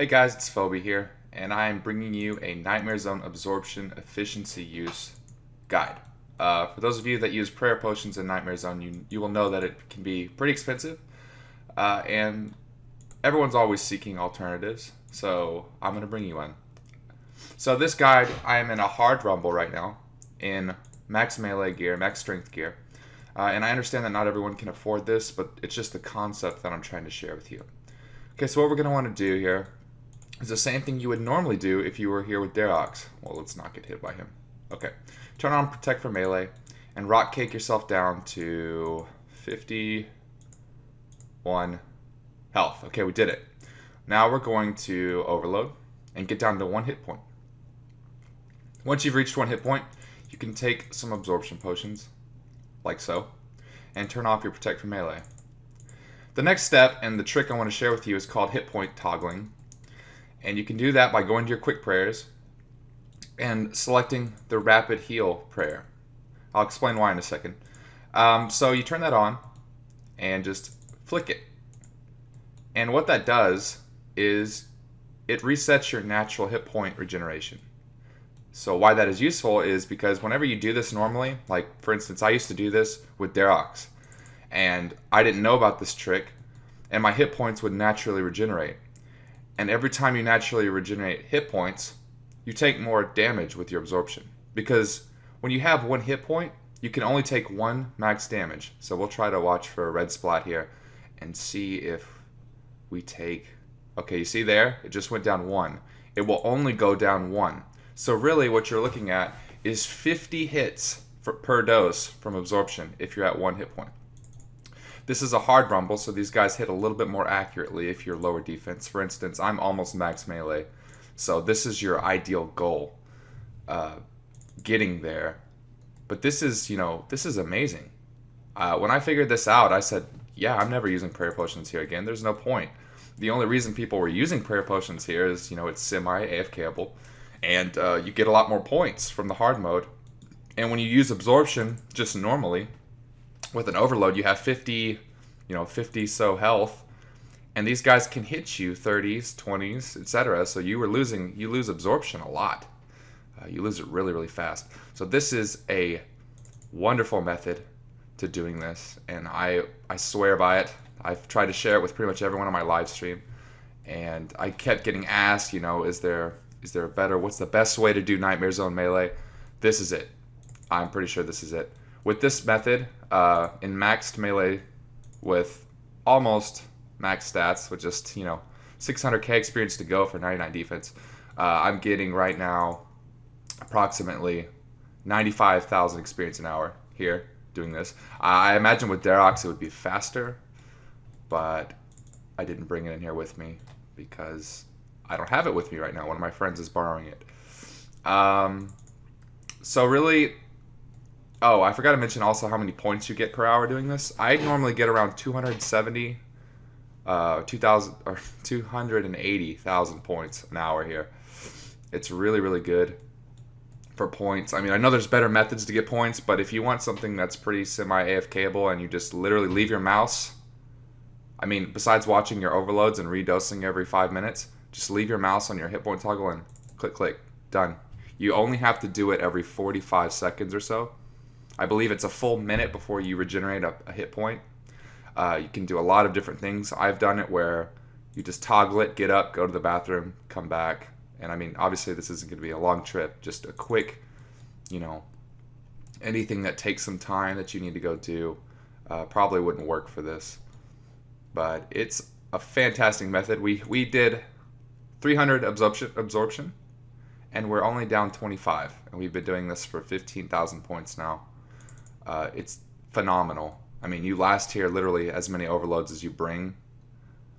Hey guys, it's phobiA here, and I am bringing you a Nightmare Zone Absorption Efficiency Use Guide. For those of you that use prayer potions in Nightmare Zone, you will know that it can be pretty expensive, and everyone's always seeking alternatives, so I'm going to bring you one. So this guide, I am in a hard rumble right now, in max melee gear, max strength gear, and I understand that not everyone can afford this, but it's just the concept that I'm trying to share with you. Okay, so what we're going to want to do here is the same thing you would normally do if you were here with Darox. Well, let's not get hit by him. Okay, turn on Protect for Melee, and rock cake yourself down to 51 health. Okay, we did it. Now we're going to overload and get down to 1 hit point. Once you've reached 1 hit point, you can take some absorption potions, like so, and turn off your Protect for Melee. The next step, and the trick I want to share with you, is called hit point toggling. And you can do that by going to your quick prayers and selecting the rapid heal prayer. I'll explain why in a second. So you turn that on and just flick it. And what that does is it resets your natural hit point regeneration. So why that is useful is because whenever you do this normally, like for instance, I used to do this with Darox, and I didn't know about this trick, and my hit points would naturally regenerate. And every time you naturally regenerate hit points, you take more damage with your absorption. Because when you have 1 hit point, you can only take 1 max damage. So we'll try to watch for a red splat here and see if we take... Okay, you see there? It just went down 1. It will only go down 1. So really what you're looking at is 50 hits per dose from absorption if you're at 1 hit point. This is a hard rumble, so these guys hit a little bit more accurately if you're lower defense. For instance, I'm almost max melee, so this is your ideal goal, getting there. But this is, this is amazing. When I figured this out, I said, yeah, I'm never using prayer potions here again. There's no point. The only reason people were using prayer potions here is, it's semi-AFKable, and you get a lot more points from the hard mode. And when you use absorption just normally, with an overload, you have 50 so health, and these guys can hit you 30s, 20s, etc. So you lose absorption a lot. You lose it really, really fast. So this is a wonderful method to doing this, and I swear by it. I've tried to share it with pretty much everyone on my live stream, and I kept getting asked, is there a better? What's the best way to do Nightmare Zone melee? This is it. I'm pretty sure this is it. With this method, in maxed melee with almost max stats, with just, 600k experience to go for 99 defense, I'm getting right now approximately 95,000 experience an hour here doing this. I imagine with Darox it would be faster, but I didn't bring it in here with me because I don't have it with me right now. One of my friends is borrowing it. So really... Oh, I forgot to mention also how many points you get per hour doing this. I normally get around 270, 2,000 or 280,000 points an hour here. It's really, really good for points. I mean, I know there's better methods to get points, but if you want something that's pretty semi-AFKable and you just literally leave your mouse, I mean, besides watching your overloads and redosing every 5 minutes, just leave your mouse on your hit point toggle and click, click, done. You only have to do it every 45 seconds or so. I believe it's a full minute before you regenerate a hit point. You can do a lot of different things. I've done it where you just toggle it, get up, go to the bathroom, come back. And I mean, obviously this isn't going to be a long trip. Just a quick, anything that takes some time that you need to go do probably wouldn't work for this. But it's a fantastic method. We did 300 absorption, and we're only down 25. And we've been doing this for 15,000 points now. It's phenomenal. I mean, you last here literally as many overloads as you bring.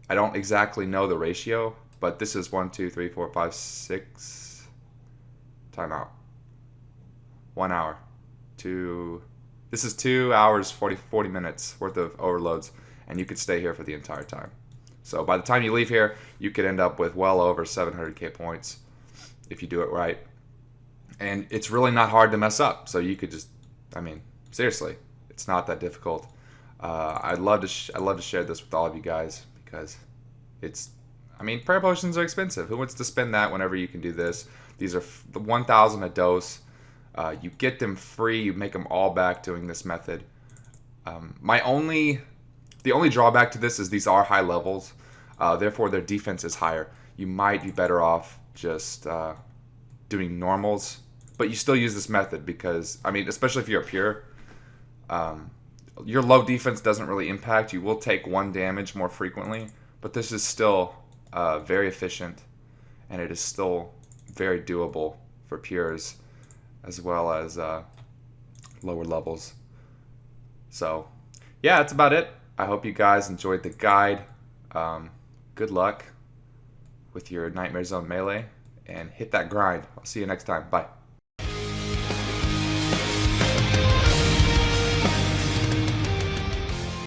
I don't exactly know the ratio, but this is 1, 2, 3, 4, 5, 6. Timeout. 1 hour. This is 2 hours, 40 minutes worth of overloads, and you could stay here for the entire time. So by the time you leave here, you could end up with well over 700k points if you do it right. And it's really not hard to mess up. So you could just, seriously, it's not that difficult. I'd love to share this with all of you guys because it's I mean, prayer potions are expensive. Who wants to spend that whenever you can do this? These are 1,000 a dose. You get them free. You make them all back doing this method. The only drawback to this is these are high levels. Therefore, their defense is higher. You might be better off just doing normals, but you still use this method because, I mean, especially if you're a pure, your low defense doesn't really impact. You will take 1 damage more frequently, but this is still very efficient, and it is still very doable for pures as well as lower levels. So, yeah, that's about it. I hope you guys enjoyed the guide. Good luck with your Nightmare Zone melee, and hit that grind. I'll see you next time. Bye.